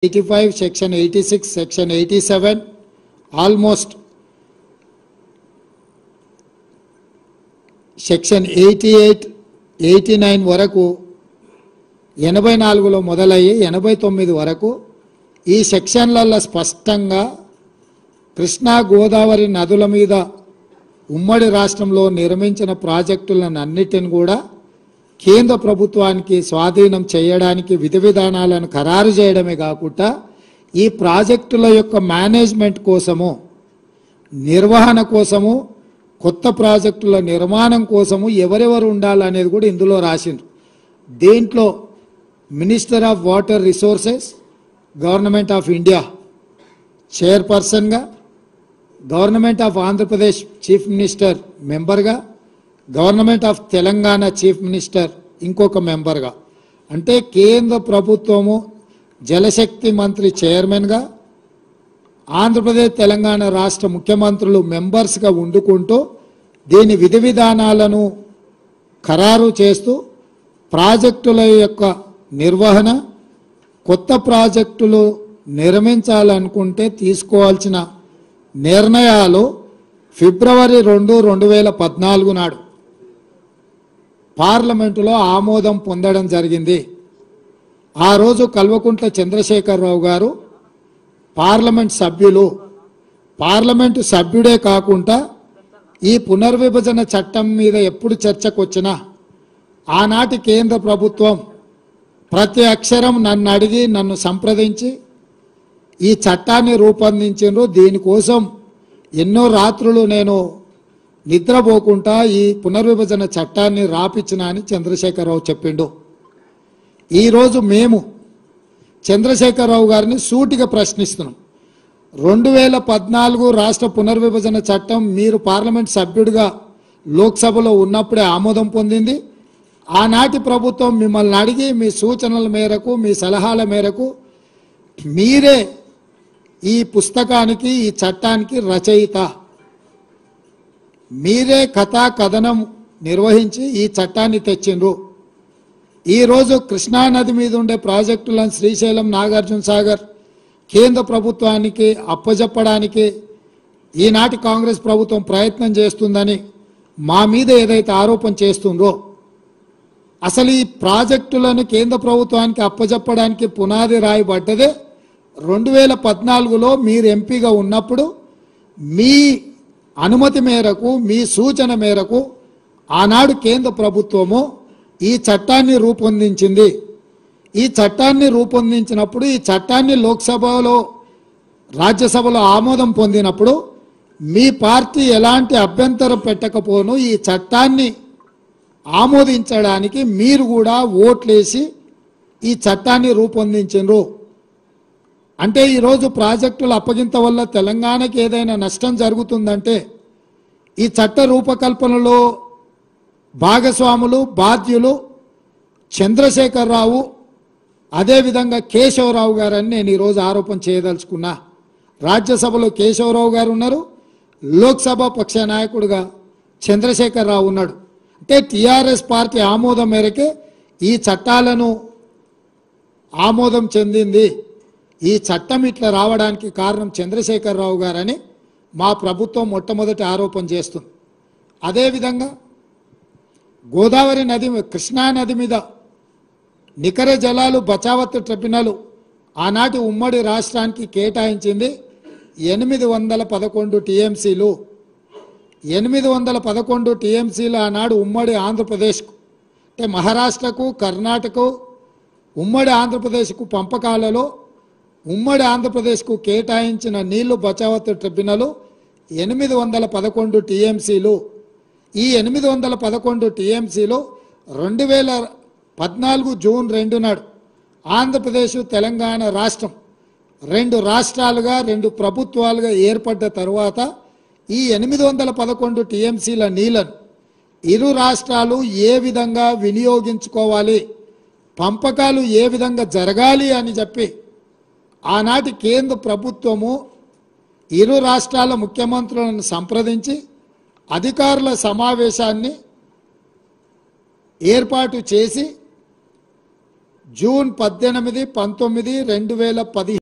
85, section 86, section 87, almost section 88, 89 వరకు 84లో మొదలయ్యి 89 వరకు ఈ సెక్షన్లలో స్పష్టంగా కృష్ణా గోదావరి నదుల మీద ఉమ్మడి రాష్ట్రంలో నిర్మించిన ప్రాజెక్టులను అన్నిటిని కూడా కేంద్ర ప్రభుత్వానికి స్వాధీనం చేయడానికి విధి విధానాలను ఖరారు చేయడమే కాకుండా ఈ ప్రాజెక్టుల యొక్క మేనేజ్మెంట్ కోసము నిర్వహణ కోసము కొత్త ప్రాజెక్టుల నిర్మాణం కోసము ఎవరెవరు ఉండాలనేది కూడా ఇందులో రాసిండ్రు. దీంట్లో minister of water resources government of India చైర్పర్సన్గా, government of Andhra Pradesh chief minister మెంబర్గా, government of Telangana chief minister ఇంకొక మెంబర్గా, అంటే కేంద్ర ప్రభుత్వము జలశక్తి మంత్రి చైర్మన్గా, ఆంధ్రప్రదేశ్ తెలంగాణ రాష్ట్ర ముఖ్యమంత్రులు మెంబర్స్గా ఉండుకుంటూ దీని విధి విధానాలను ఖరారు చేస్తూ ప్రాజెక్టుల యొక్క నిర్వహణ, కొత్త ప్రాజెక్టులు నిర్మించాలనుకుంటే తీసుకోవాల్సిన నిర్ణయాలు ఫిబ్రవరి 2, 2014 నాడు పార్లమెంటులో ఆమోదం పొందడం జరిగింది. ఆ రోజు కల్వకుంట్ల చంద్రశేఖరరావు గారు పార్లమెంటు సభ్యుడే కాకుండా ఈ పునర్విభజన చట్టం మీద ఎప్పుడు చర్చకు వచ్చినా ఆనాటి కేంద్ర ప్రభుత్వం ప్రతి అక్షరం నన్ను అడిగి నన్ను సంప్రదించి ఈ చట్టాన్ని రూపొందించారు. దీనికోసం ఎన్నో రాత్రులు నేను నిద్రపోకుండా ఈ పునర్విభజన చట్టాన్ని రాపిచ్చినా అని చంద్రశేఖరరావు చెప్పిండు. ఈరోజు మేము చంద్రశేఖరరావు గారిని సూటిగా ప్రశ్నిస్తున్నాం. 2014 రాష్ట్ర పునర్విభజన చట్టం మీరు పార్లమెంట్ సభ్యుడిగా లోక్సభలో ఉన్నప్పుడే ఆమోదం పొందింది. ఆనాటి ప్రభుత్వం మిమ్మల్ని అడిగి మీ సూచనల మేరకు, మీ సలహాల మేరకు మీరే ఈ పుస్తకానికి, ఈ చట్టానికి రచయిత, మీరే కథా కథనం నిర్వహించి ఈ చట్టాన్ని తెచ్చిండ్రు. ఈరోజు కృష్ణానది మీద ఉండే ప్రాజెక్టులను శ్రీశైలం, నాగార్జున సాగర్ కేంద్ర ప్రభుత్వానికి అప్పజెప్పడానికి ఈనాటి కాంగ్రెస్ ప్రభుత్వం ప్రయత్నం చేస్తుందని మా మీద ఏదైతే ఆరోపణ చేస్తుందో, అసలు ఈ ప్రాజెక్టులను కేంద్ర ప్రభుత్వానికి అప్పజెప్పడానికి పునాది రాయబడ్డదే 2014లో మీరు ఎంపీగా ఉన్నప్పుడు మీ అనుమతి మేరకు, మీ సూచన మేరకు ఆనాడు కేంద్ర ప్రభుత్వము ఈ చట్టాన్ని రూపొందించింది. ఈ చట్టాన్ని రూపొందించినప్పుడు ఈ చట్టాన్ని లోక్సభలో, రాజ్యసభలో ఆమోదం పొందినప్పుడు మీ పార్టీ ఎలాంటి అభ్యంతరం పెట్టకపోను ఈ చట్టాన్ని ఆమోదించడానికి మీరు కూడా ఓట్లేసి ఈ చట్టాన్ని రూపొందించారు. అంటే ఈరోజు ప్రాజెక్టుల అప్పగింత వల్ల తెలంగాణకి ఏదైనా నష్టం జరుగుతుందంటే ఈ చట్ట రూపకల్పనలో భాగస్వాములు, బాధ్యులు చంద్రశేఖరరావు, అదేవిధంగా కేశవరావు గారని నేను ఈరోజు ఆరోపణ చేయదలుచుకున్నా. రాజ్యసభలో కేశవరావు గారు ఉన్నారు, లోక్సభ పక్ష నాయకుడిగా చంద్రశేఖరరావు ఉన్నాడు. అంటే టీఆర్ఎస్ పార్టీ ఆమోదం మేరకే ఈ చట్టాలను ఆమోదం చెందింది. ఈ చట్టం ఇట్లా రావడానికి కారణం చంద్రశేఖరరావు గారని మా ప్రభుత్వం మొట్టమొదటి ఆరోపణ చేస్తుంది. అదేవిధంగా గోదావరి నది, కృష్ణా నది మీద నికర జలాలు బచావత్ ట్రిబ్యునల్ ఆనాటి ఉమ్మడి రాష్ట్రానికి కేటాయించింది 811 టీఎంసీలు. 811 టీఎంసీలు ఆనాడు ఉమ్మడి ఆంధ్రప్రదేశ్కు, అంటే మహారాష్ట్రకు, కర్ణాటకకు, ఉమ్మడి ఆంధ్రప్రదేశ్కు పంపకాలలో ఉమ్మడి ఆంధ్రప్రదేశ్కు కేటాయించిన నీళ్లు బచావత్ ట్రిబ్యునల్ 811 టీఎంసీలు. ఈ 811 టీఎంసీలు 2014 జూన్ 2 నాడు ఆంధ్రప్రదేశ్, తెలంగాణ రాష్ట్రం 2 రాష్ట్రాలుగా, 2 ప్రభుత్వాలుగా ఏర్పడ్డ తర్వాత ఈ 811 టీఎంసీల నీళ్లను ఇరు రాష్ట్రాలు ఏ విధంగా వినియోగించుకోవాలి, పంపకాలు ఏ విధంగా జరగాలి అని చెప్పి ఆనాటి కేంద్ర ప్రభుత్వము ఇరు రాష్ట్రాల ముఖ్యమంత్రులను సంప్రదించి అధికారుల సమావేశాన్ని ఏర్పాటు చేసి జూన్ 18, 19, 2015